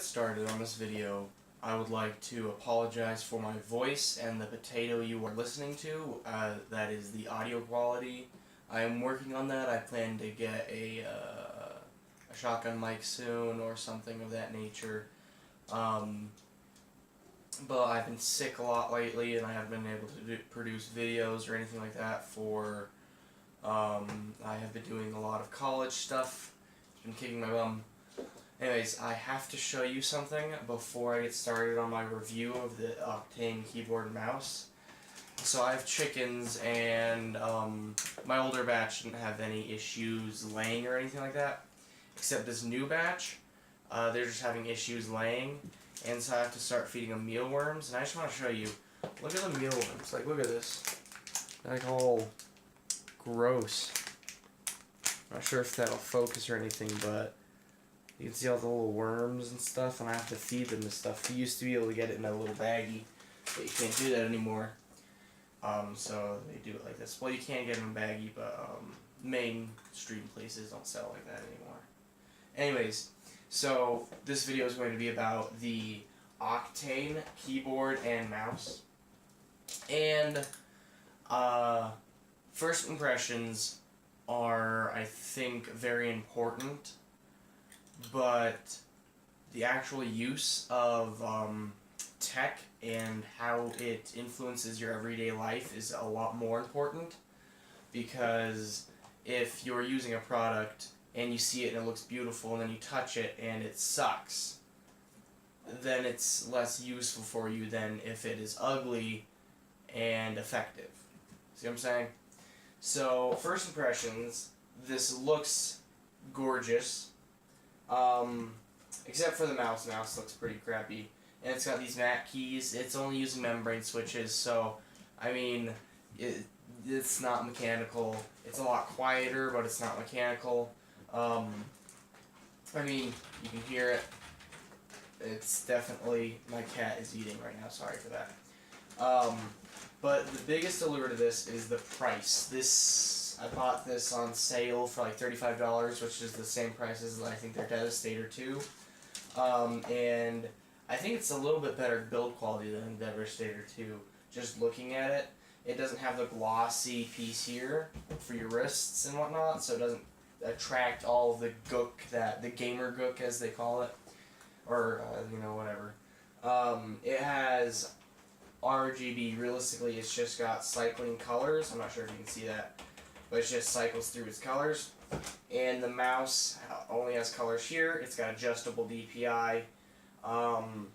started on this video, I would like to apologize for my voice and the potato you are listening to. That is the audio quality. I am working on that. I plan to get a shotgun mic soon or something of that nature. But I've been sick a lot lately and I haven't been able to produce videos or anything like that for... I have been doing a lot of college stuff. It's been kicking my bum. Anyways, I have to show you something before I get started on my review of the Octane keyboard and mouse. So I have chickens, and my older batch didn't have any issues laying or anything like that, except this new batch, they're just having issues laying, and so I have to start feeding them mealworms. And I just want to show you, look at the mealworms, like look at this, they're like all gross. I'm not sure if that'll focus or anything, but you can see all the little worms and stuff, and I have to feed them this stuff. You used to be able to get it in a little baggie, but you can't do that anymore. So they do it like this. Well, you can get them in a baggie, but mainstream places don't sell like that anymore. Anyways, so this video is going to be about the Octane keyboard and mouse. And first impressions are, I think, very important. But the actual use of tech and how it influences your everyday life is a lot more important, because if you're using a product and you see it and it looks beautiful and then you touch it and it sucks, then it's less useful for you than if it is ugly and effective. See what I'm saying? So, first impressions, this looks gorgeous. Except for the mouse. The mouse looks pretty crappy. And it's got these matte keys. It's only using membrane switches, so, I mean, it's not mechanical. It's a lot quieter, but it's not mechanical. I mean, you can hear it. It's definitely, my cat is eating right now, sorry for that. But the biggest allure to this is the price. I bought this on sale for like $35, which is the same price as I think their Devastator 2. And I think it's a little bit better build quality than Devastator 2. Just looking at it, it doesn't have the glossy piece here for your wrists and whatnot, so it doesn't attract all of the gook, the gamer gook as they call it, or you know, whatever. It has RGB. Realistically, it's just got cycling colors. I'm not sure if you can see that, but it just cycles through its colors. And the mouse only has colors here. It's got adjustable DPI. And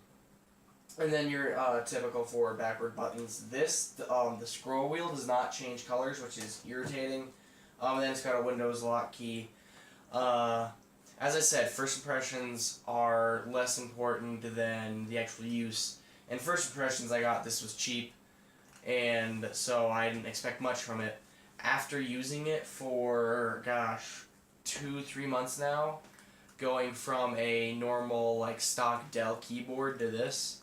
then your typical forward backward buttons. The scroll wheel does not change colors, which is irritating. And then it's got a Windows lock key. As I said, first impressions are less important than the actual use. And first impressions, I got this was cheap, and so I didn't expect much from it. After using it for, gosh, 2-3 months now, going from a normal, like, stock Dell keyboard to this.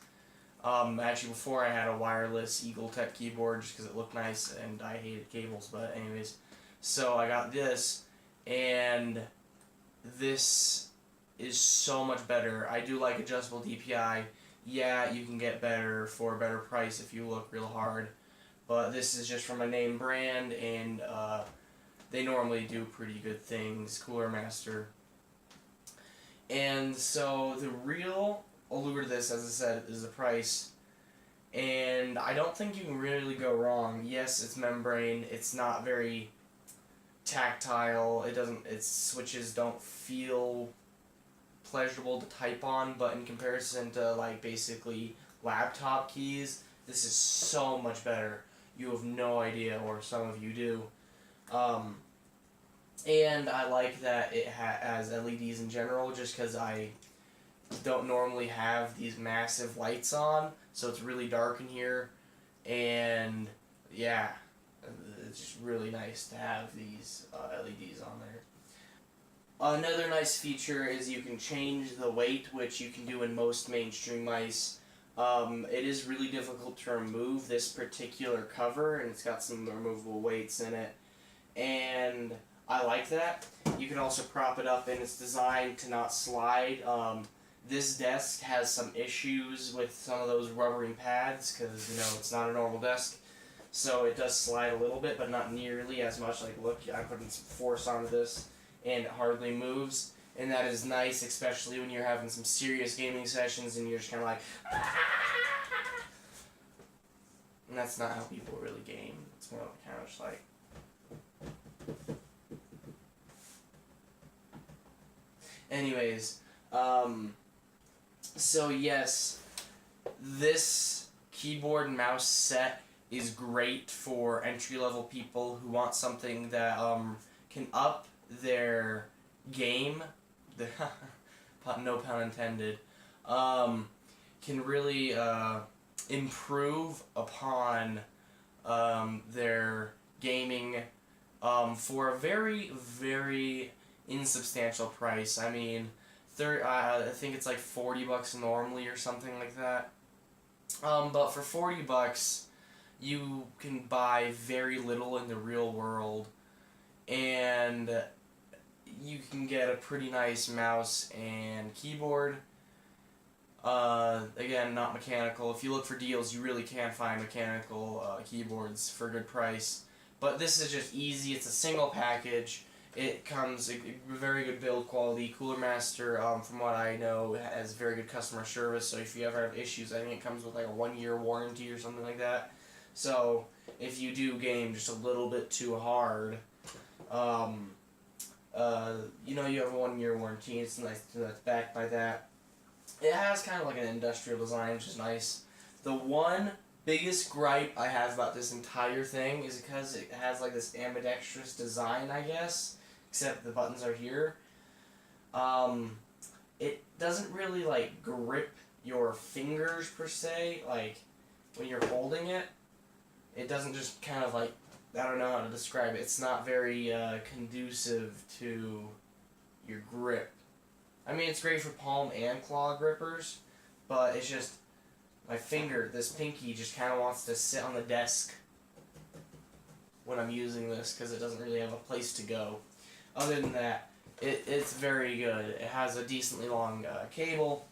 Actually, before I had a wireless Eagletech keyboard just because it looked nice and I hated cables, but anyways. So I got this, and this is so much better. I do like adjustable DPI. Yeah, you can get better for a better price if you look real hard. But this is just from a name brand, and they normally do pretty good things. Cooler Master. And so the real allure to this, as I said, is the price. And I don't think you can really go wrong. Yes, it's membrane. It's not very tactile. Its switches don't feel pleasurable to type on, but in comparison to, like, basically laptop keys, this is so much better. You have no idea, or some of you do. And I like that it has LEDs in general, just because I don't normally have these massive lights on, so it's really dark in here, and yeah, it's just really nice to have these LEDs on there. Another nice feature is you can change the weight, which you can do in most mainstream mice. It is really difficult to remove this particular cover, and it's got some removable weights in it, and I like that. You can also prop it up, and it's designed to not slide. This desk has some issues with some of those rubbering pads because, you know, it's not a normal desk. So it does slide a little bit, but not nearly as much. Like, look, I'm putting some force onto this, and it hardly moves. And that is nice, especially when you're having some serious gaming sessions and you're just kind of like... And that's not how people really game. It's more like kind of just like... Anyways, so yes, this keyboard and mouse set is great for entry-level people who want something that can up their game, no pun intended, can really improve upon their gaming for a very, very insubstantial price. I mean, I think it's like $40 normally or something like that. But for $40, you can buy very little in the real world, and you can get a pretty nice mouse and keyboard. Again, not mechanical. If you look for deals, you really can find mechanical keyboards for a good price. But this is just easy. It's a single package. It comes a very good build quality. Cooler Master, from what I know, has very good customer service. So if you ever have issues, I think it comes with like a 1-year warranty or something like that. So if you do game just a little bit too hard, you know, you have a 1-year warranty. It's nice that's backed by that. It has kind of like an industrial design, which is nice. The one biggest gripe I have about this entire thing is because it has like this ambidextrous design, I guess, except the buttons are here. It doesn't really like grip your fingers per se, like when you're holding it. It doesn't just kind of like, I don't know how to describe it. It's not very conducive to your grip. I mean, it's great for palm and claw grippers, but it's just, my finger, this pinky, just kind of wants to sit on the desk when I'm using this because it doesn't really have a place to go. Other than that, it's very good. It has a decently long cable.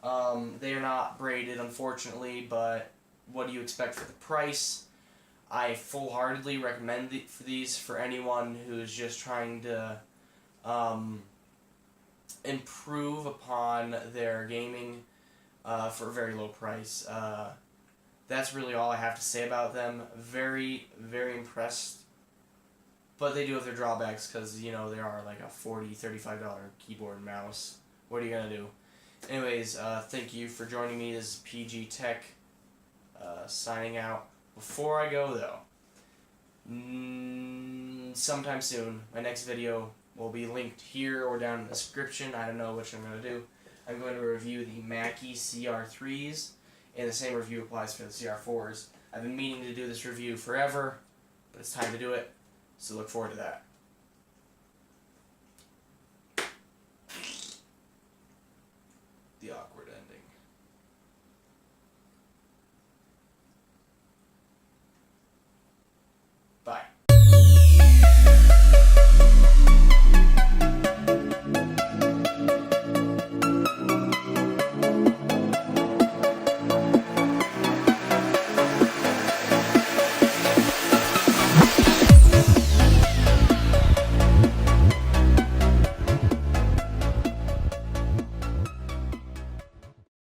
They are not braided, unfortunately, but what do you expect for the price? I full-heartedly recommend these for anyone who's just trying to improve upon their gaming for a very low price. That's really all I have to say about them. Very, very impressed. But they do have their drawbacks because, you know, they are like a $40, $35 keyboard and mouse. What are you going to do? Anyways, thank you for joining me. This is PG Tech signing out. Before I go, though, sometime soon, my next video will be linked here or down in the description. I don't know which I'm going to do. I'm going to review the Mackie CR3s, and the same review applies for the CR4s. I've been meaning to do this review forever, but it's time to do it, so look forward to that. The awkward.